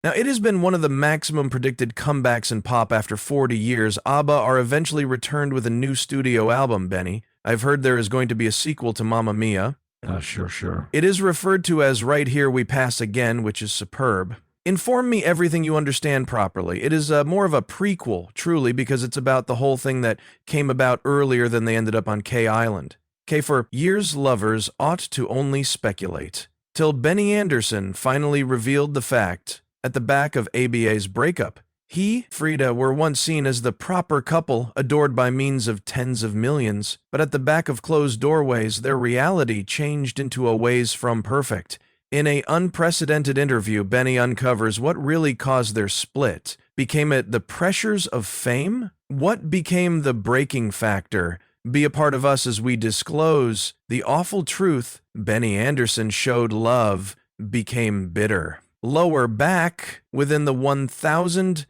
Now, it has been one of the maximum predicted comebacks in pop after 40 years. ABBA are eventually returned with a new studio album, Benny. I've heard there is going to be a sequel to Mamma Mia. Sure. It is referred to as Right Here We Pass Again, which is superb. Inform me everything you understand properly. It is more of a prequel, truly, because it's about the whole thing that came about earlier than they ended up on K Island. K for years lovers ought to only speculate. Till Benny Andersson finally revealed the fact at the back of ABBA's breakup. He, Frida, were once seen as the proper couple, adored by means of tens of millions, but at the back of closed doorways, their reality changed into a ways from perfect. In an unprecedented interview, Benny uncovers what really caused their split. Became it the pressures of fame? What became the breaking factor? Be a part of us as we disclose the awful truth. Benny Andersson showed love, became bitter. Lower back within the 1970s.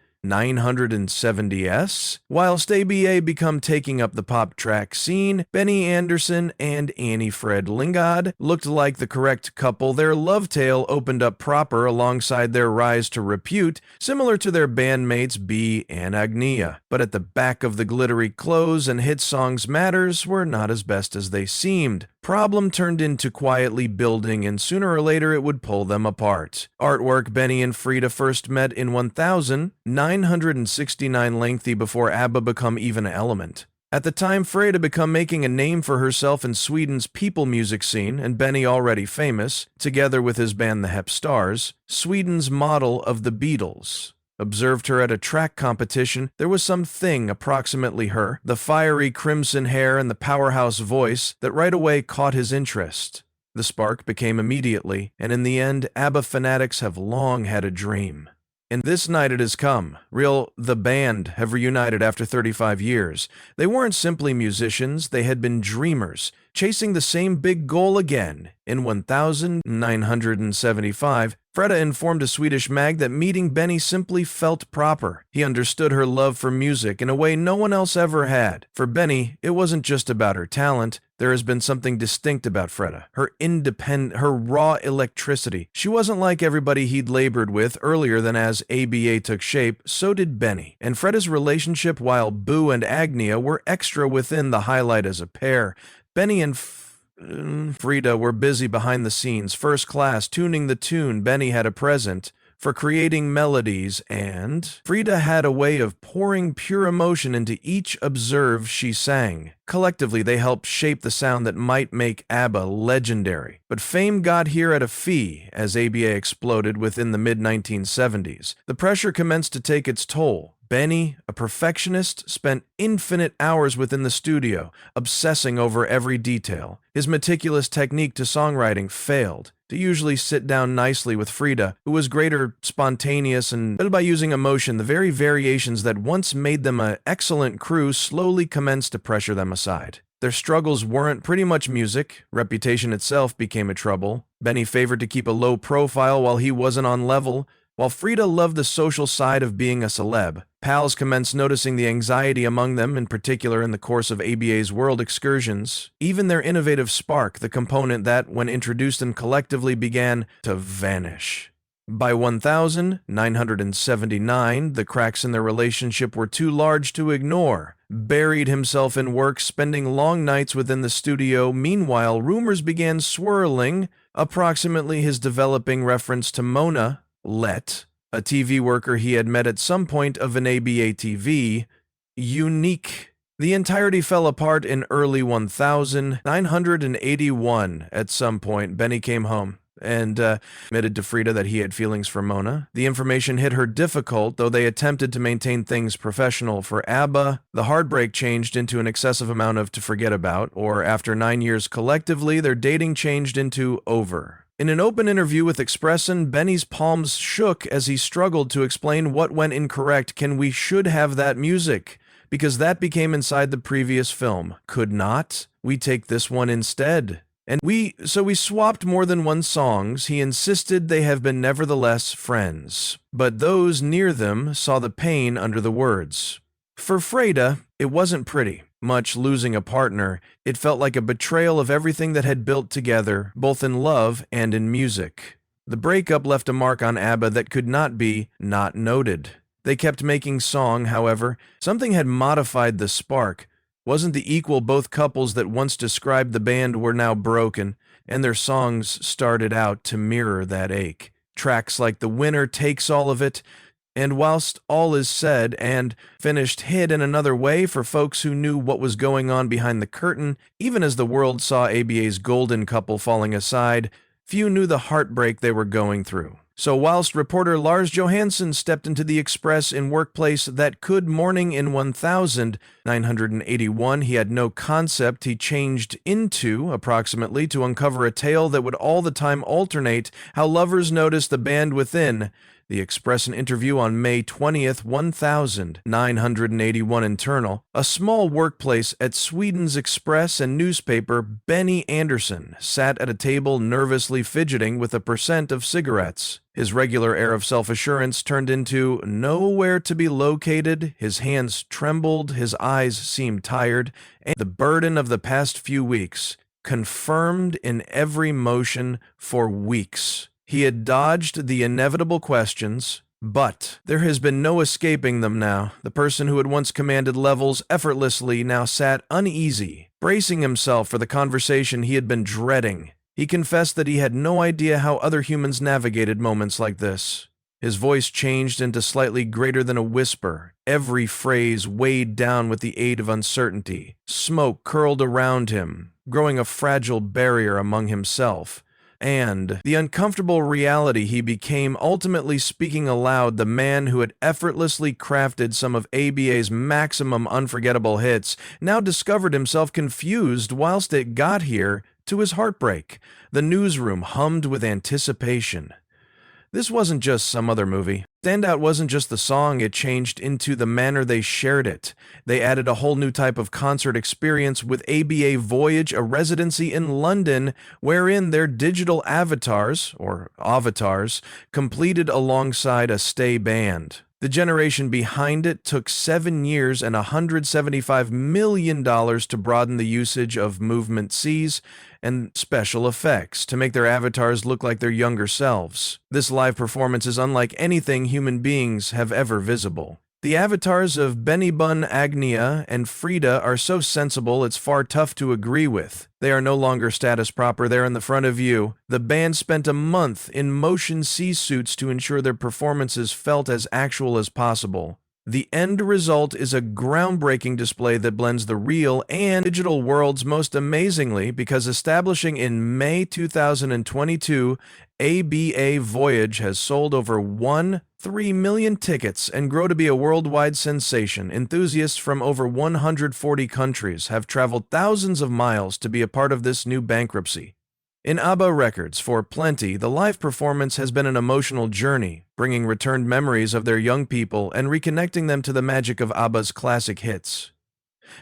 Whilst ABBA become taking up the pop track scene, Benny Andersson and Annie Fred Lingard looked like the correct couple. Their love tale opened up proper alongside their rise to repute, similar to their bandmates Bee and Agnia. But at the back of the glittery clothes and hit songs matters were not as best as they seemed. Problem turned into quietly building, and sooner or later it would pull them apart. Artwork: Benny and Frida first met in 1969, lengthy before ABBA become even an element. At the time, Frida become making a name for herself in Sweden's people music scene, and Benny already famous, together with his band the Hep Stars, Sweden's model of the Beatles. Observed her at a track competition. There was something approximately her, the fiery crimson hair and the powerhouse voice, that right away caught his interest. The spark became immediately, and in the end, ABBA fanatics have long had a dream. And this night it has come. The band have reunited after 35 years. They weren't simply musicians, they had been dreamers, chasing the same big goal again. In 1975, Freda informed a Swedish mag that meeting Benny simply felt proper. He understood her love for music in a way no one else ever had. For Benny, it wasn't just about her talent. There has been something distinct about Freda. Her raw electricity. She wasn't like everybody he'd labored with earlier. Than as ABBA took shape, so did Benny. And Freda's relationship, while Boo and Agnia were extra within the highlight as a pair, Benny and Frida were busy behind the scenes, first class, tuning the tune. Benny had a present for creating melodies, and Frida had a way of pouring pure emotion into each observe she sang. Collectively, they helped shape the sound that might make ABBA legendary. But fame got here at a fee, as ABBA exploded within the mid-1970s. The pressure commenced to take its toll. Benny, a perfectionist, spent infinite hours within the studio, obsessing over every detail. His meticulous technique to songwriting failed to usually sit down nicely with Frida, who was greater spontaneous and by using emotion. The very variations that once made them an excellent crew slowly commenced to pressure them aside. Their struggles weren't pretty much music. Reputation itself became a trouble. Benny favored to keep a low profile while he wasn't on level, while Frida loved the social side of being a celeb. Pals commenced noticing the anxiety among them, in particular in the course of ABBA's world excursions. Even their innovative spark, the component that, when introduced and collectively, began to vanish. By 1979, the cracks in their relationship were too large to ignore. Buried himself in work, spending long nights within the studio. Meanwhile, rumors began swirling, approximately his developing reference to Mona Lett, a TV worker he had met at some point of an ABBA TV. Unique. The entirety fell apart in early 1981. At some point, Benny came home and admitted to Frida that he had feelings for Mona. The information hit her difficult, though they attempted to maintain things professional. For ABBA, the heartbreak changed into an excessive amount of to forget about, or after 9 years collectively, their dating changed into over. In an open interview with Expressen, Benny's palms shook as he struggled to explain what went incorrect. We should have that music, because that became inside the previous film. Could not we take this one instead? So we swapped more than one songs. He insisted they have been nevertheless friends. But those near them saw the pain under the words. For Frida, it wasn't pretty. Much losing a partner, it felt like a betrayal of everything that had built together, both in love and in music. The breakup left a mark on ABBA that could not be not noted. They kept making song, however. Something had modified the spark. Wasn't the equal both couples that once described the band were now broken, and their songs started out to mirror that ache. Tracks like The Winner Takes All of It, and Whilst All Is Said and finished hit in another way for folks who knew what was going on behind the curtain. Even as the world saw ABBA's golden couple falling aside, few knew the heartbreak they were going through. So whilst reporter Lars Johansson stepped into the Express in workplace that could morning in 1981, he had no concept he changed into, approximately, to uncover a tale that would all the time alternate how lovers noticed the band within. The Express an interview on May 20th, 1981 internal. A small workplace at Sweden's Express and newspaper, Benny Andersson sat at a table nervously fidgeting with a percent of cigarettes. His regular air of self-assurance turned into nowhere to be located, his hands trembled, his eyes seemed tired, and the burden of the past few weeks, confirmed in every motion for weeks. He had dodged the inevitable questions, but there has been no escaping them now. The person who had once commanded levels effortlessly now sat uneasy, bracing himself for the conversation he had been dreading. He confessed that he had no idea how other humans navigated moments like this. His voice changed into slightly greater than a whisper, every phrase weighed down with the aid of uncertainty. Smoke curled around him, growing a fragile barrier among himself and the uncomfortable reality he became, ultimately speaking aloud. The man who had effortlessly crafted some of ABBA's maximum unforgettable hits now discovered himself confused whilst it got here to his heartbreak. The newsroom hummed with anticipation. This wasn't just some other movie. Standout wasn't just the song, it changed into the manner they shared it. They added a whole new type of concert experience with ABBA Voyage, a residency in London, wherein their digital avatars, or avatars, completed alongside a stay band. The generation behind it took 7 years and $175 million to broaden the usage of movement Cs and special effects to make their avatars look like their younger selves. This live performance is unlike anything human beings have ever visible. The avatars of Benny Bun, Agnia, and Frida are so sensible it's far tough to agree with. They are no longer status proper, they're in the front of you. The band spent a month in motion C suits to ensure their performances felt as actual as possible. The end result is a groundbreaking display that blends the real and digital worlds most amazingly, because establishing in May 2022, ABBA Voyage has sold over 1.3 million tickets and grow to be a worldwide sensation. Enthusiasts from over 140 countries have traveled thousands of miles to be a part of this new bankruptcy. In ABBA Records, for Plenty, the live performance has been an emotional journey, bringing returned memories of their young people and reconnecting them to the magic of ABBA's classic hits.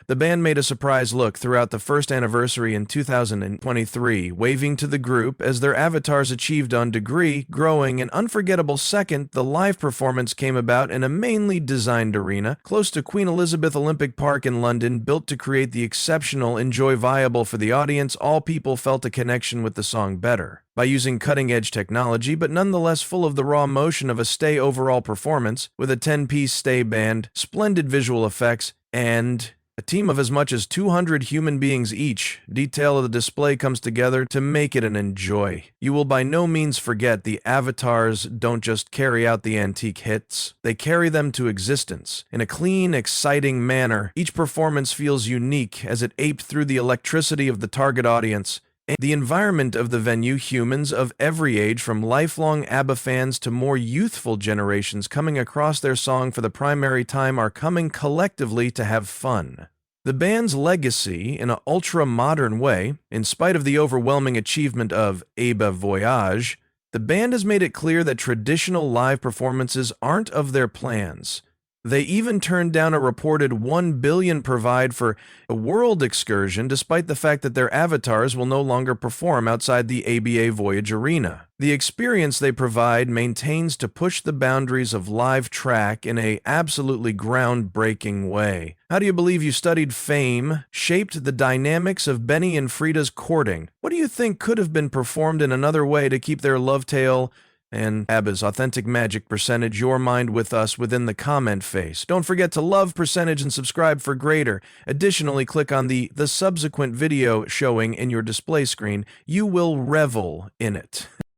The band made a surprise look throughout the first anniversary in 2023, waving to the group as their avatars achieved on degree, growing an unforgettable second. The live performance came about in a mainly designed arena close to Queen Elizabeth Olympic Park in London, built to create the exceptional enjoy viable for the audience. All people felt a connection with the song better by using cutting-edge technology, but nonetheless full of the raw emotion of a stay overall performance with a 10-piece stay band, splendid visual effects, and a team of as much as 200 human beings each. Detail of the display comes together to make it an enjoy. You will by no means forget the avatars don't just carry out the antique hits, they carry them to existence. In a clean, exciting manner, each performance feels unique as it aped through the electricity of the target audience. The environment of the venue, humans of every age, from lifelong ABBA fans to more youthful generations coming across their song for the primary time, are coming collectively to have fun. The band's legacy, in an ultra-modern way, in spite of the overwhelming achievement of ABBA Voyage, the band has made it clear that traditional live performances aren't of their plans. They even turned down a reported $1 billion provide for a world excursion despite the fact that their avatars will no longer perform outside the ABBA Voyage arena. The experience they provide maintains to push the boundaries of live track in a absolutely groundbreaking way. How do you believe you studied fame, shaped the dynamics of Benny and Frida's courting? What do you think could have been performed in another way to keep their love tale and ABBA's authentic magic percentage your mind with us within the comment face? Don't forget to love percentage and subscribe for greater. Additionally, click on the subsequent video showing in your display screen. You will revel in it.